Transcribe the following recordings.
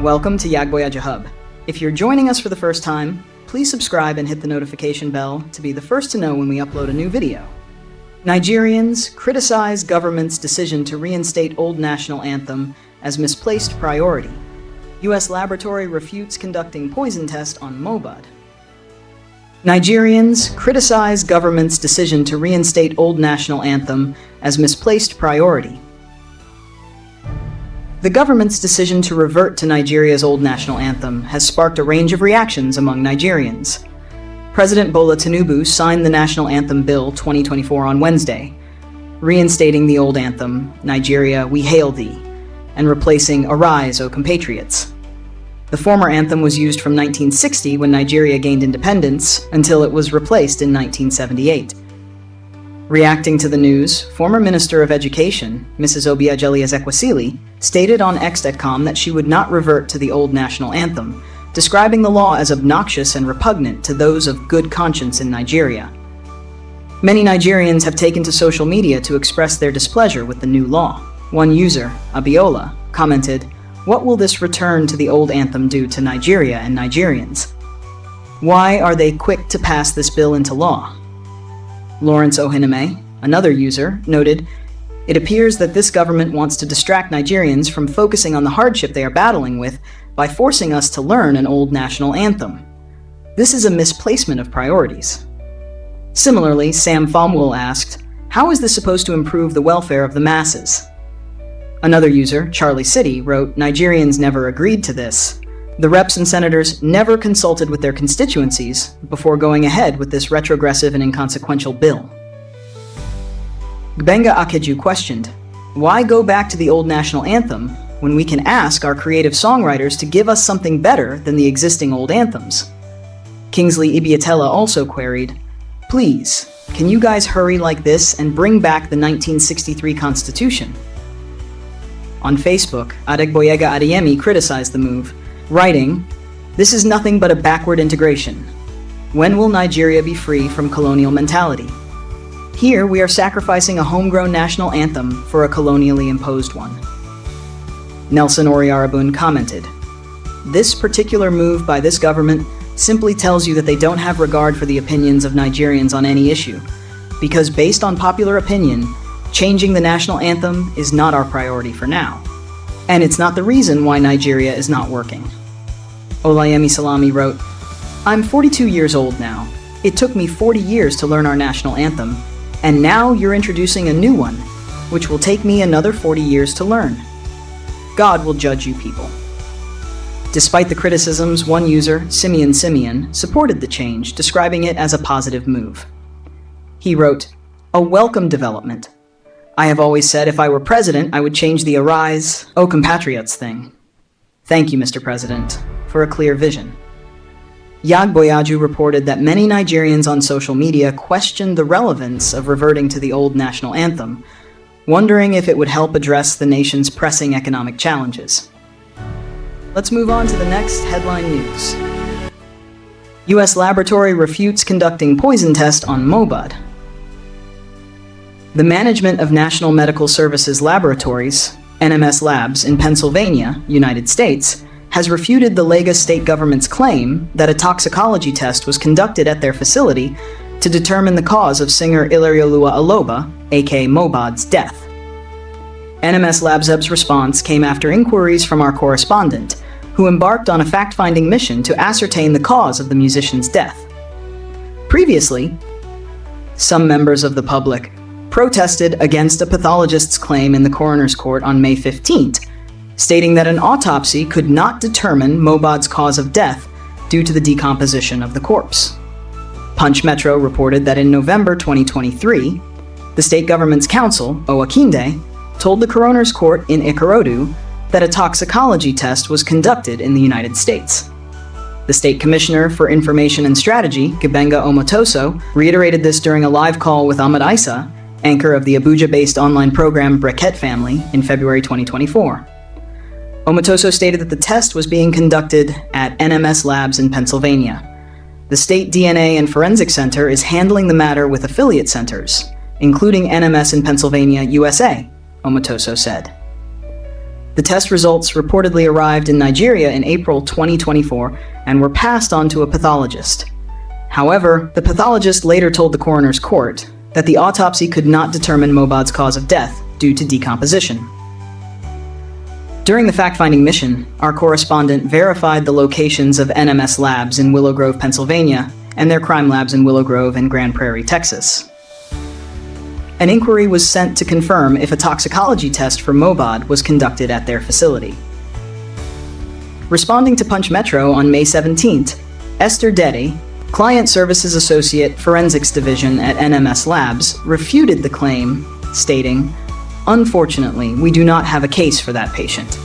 Welcome to Yagboyaja Hub. If you're joining us for the first time, please subscribe and hit the notification bell to be the first to know when we upload a new video. Nigerians criticize government's decision to reinstate old national anthem as misplaced priority. U.S. laboratory refutes conducting poison test on Mobad. Nigerians criticize government's decision to reinstate old national anthem as misplaced priority. The government's decision to revert to Nigeria's old national anthem has sparked a range of reactions among Nigerians. President Bola Tinubu signed the National Anthem Bill 2024 on Wednesday, reinstating the old anthem, Nigeria, We Hail Thee, and replacing Arise, O Compatriots. The former anthem was used from 1960 when Nigeria gained independence until it was replaced in 1978. Reacting to the news, former Minister of Education, Mrs. Obiageli Ezekwesili, stated on X.com that she would not revert to the old national anthem, describing the law as obnoxious and repugnant to those of good conscience in Nigeria. Many Nigerians have taken to social media to express their displeasure with the new law. One user, Abiola, commented, "What will this return to the old anthem do to Nigeria and Nigerians? Why are they quick to pass this bill into law?" Lawrence Ohineme, another user, noted, "It appears that this government wants to distract Nigerians from focusing on the hardship they are battling with by forcing us to learn an old national anthem. This is a misplacement of priorities." Similarly, Sam Famwell asked, "How is this supposed to improve the welfare of the masses?" Another user, Charlie City, wrote, "Nigerians never agreed to this. The reps and senators never consulted with their constituencies before going ahead with this retrogressive and inconsequential bill." Gbenga Akeju questioned, "Why go back to the old national anthem when we can ask our creative songwriters to give us something better than the existing old anthems?" Kingsley Ibiatella also queried, "Please, can you guys hurry like this and bring back the 1963 Constitution?" On Facebook, Adegboyega Adeyemi criticized the move, writing, "This is nothing but a backward integration. When will Nigeria be free from colonial mentality? Here we are sacrificing a homegrown national anthem for a colonially imposed one." Nelson Oriarabun commented, "This particular move by this government simply tells you that they don't have regard for the opinions of Nigerians on any issue, because based on popular opinion, changing the national anthem is not our priority for now. And it's not the reason why Nigeria is not working." Olayemi Salami wrote, "I'm 42 years old now. It took me 40 years to learn our national anthem, and now you're introducing a new one, which will take me another 40 years to learn. God will judge you people." Despite the criticisms, one user, Simeon, supported the change, describing it as a positive move. He wrote, "A welcome development. I have always said if I were president, I would change the Arise, O Compatriots thing. Thank you, Mr. President, for a clear vision." Yagboyaju reported that many Nigerians on social media questioned the relevance of reverting to the old national anthem, wondering if it would help address the nation's pressing economic challenges. Let's move on to the next headline news. U.S. laboratory refutes conducting poison test on Mobad. The Management of National Medical Services Laboratories, NMS Labs, in Pennsylvania, United States, has refuted the Lagos state government's claim that a toxicology test was conducted at their facility to determine the cause of singer Ilerioluwa Aloba, aka Mobad's, death. NMS Labs' response came after inquiries from our correspondent, who embarked on a fact-finding mission to ascertain the cause of the musician's death. Previously, some members of the public protested against a pathologist's claim in the coroner's court on May 15th, stating that an autopsy could not determine Mobad's cause of death due to the decomposition of the corpse. Punch Metro reported that in November 2023, the state government's counsel, Owakinde, told the coroner's court in Ikorodu that a toxicology test was conducted in the United States. The State Commissioner for Information and Strategy, Gbenga Omotoso, reiterated this during a live call with Ahmed Issa, anchor of the Abuja-based online program Breket Family, in February 2024. Omotoso stated that the test was being conducted at NMS Labs in Pennsylvania. The State DNA and Forensic Center is handling the matter with affiliate centers, including NMS in Pennsylvania, USA, Omotoso said. The test results reportedly arrived in Nigeria in April 2024 and were passed on to a pathologist. However, the pathologist later told the coroner's court that the autopsy could not determine Mohbad's cause of death due to decomposition. During the fact-finding mission, our correspondent verified the locations of NMS labs in Willow Grove, Pennsylvania, and their crime labs in Willow Grove and Grand Prairie, Texas. An inquiry was sent to confirm if a toxicology test for Mohbad was conducted at their facility. Responding to Punch Metro on May 17th, Esther Deddy, Client Services Associate Forensics Division at NMS Labs, refuted the claim, stating, "Unfortunately, we do not have a case for that patient."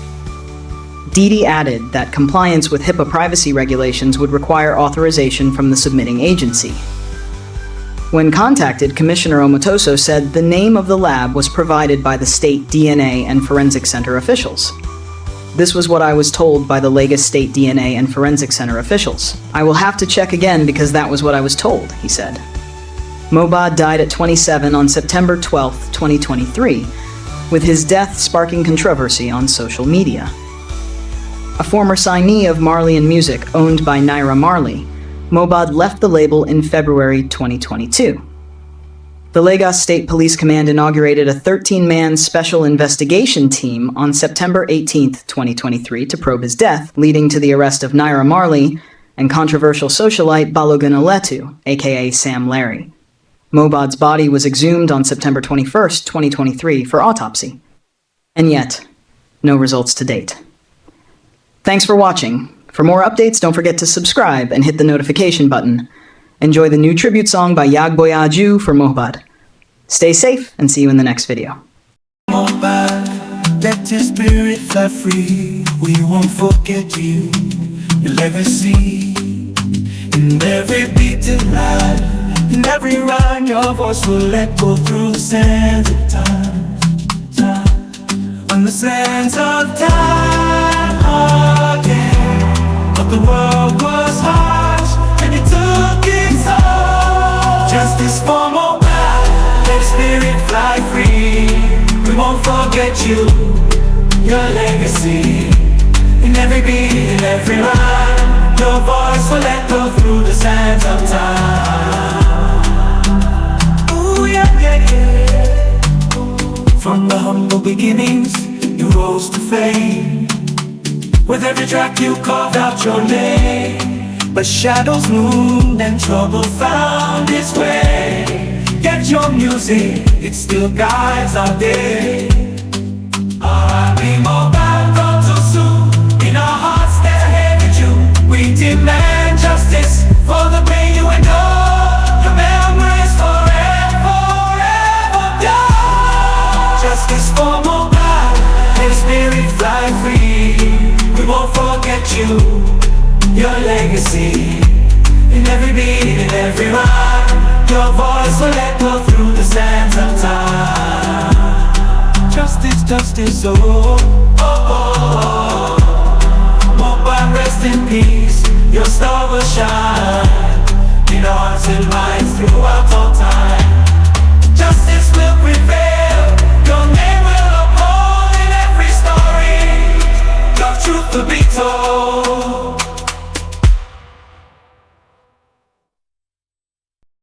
Deddy added that compliance with HIPAA privacy regulations would require authorization from the submitting agency. When contacted, Commissioner Omotoso said the name of the lab was provided by the state DNA and Forensic Center officials. "This was what I was told by the Lagos State DNA and Forensic Center officials. I will have to check again because that was what I was told," he said. Mohbad died at 27 on September 12, 2023, with his death sparking controversy on social media. A former signee of Marley & Music, owned by Naira Marley, Mohbad left the label in February 2022. The Lagos State Police Command inaugurated a 13-man special investigation team on September 18, 2023 to probe his death, leading to the arrest of Naira Marley and controversial socialite Balogun Aletu, aka Sam Larry. Mohbad's body was exhumed on September 21, 2023 for autopsy. And yet, no results to date. Thanks for watching. For more updates, don't forget to subscribe and hit the notification button. Enjoy the new tribute song by Yagboy Aju for Mohbad. Stay safe and see you in the next video. Mohbad, let your spirit fly free. We won't forget you, your legacy. In every beaten life, in every rhyme, your voice will echo through the sands of time. On the sands of time again. But the world was harsh, and it took its toll. Justice for Mohbad, let spirit fly free. We won't forget you, your legacy. In every beat, in every line, your voice will echo through the sands of time. Ooh, yeah, yeah, yeah. From the humble beginnings, you rose to fame. With every track you carved out your name. But shadows loomed and trouble found its way. Yet your music, it still guides our day. R.I.P. Mohbad, gone too soon. In our hearts there's a heavy tune. We demand justice for the pain you endure. Your memory is forever, forever young. Justice for Mohbad, let spirit fly free. We won't forget you, your legacy. In every beat, in every rhyme, your voice will echo through the sands of time. Justice, justice, oh, oh, oh, oh. Mohbad, rest in peace, your star will shine in our hearts and minds throughout all time.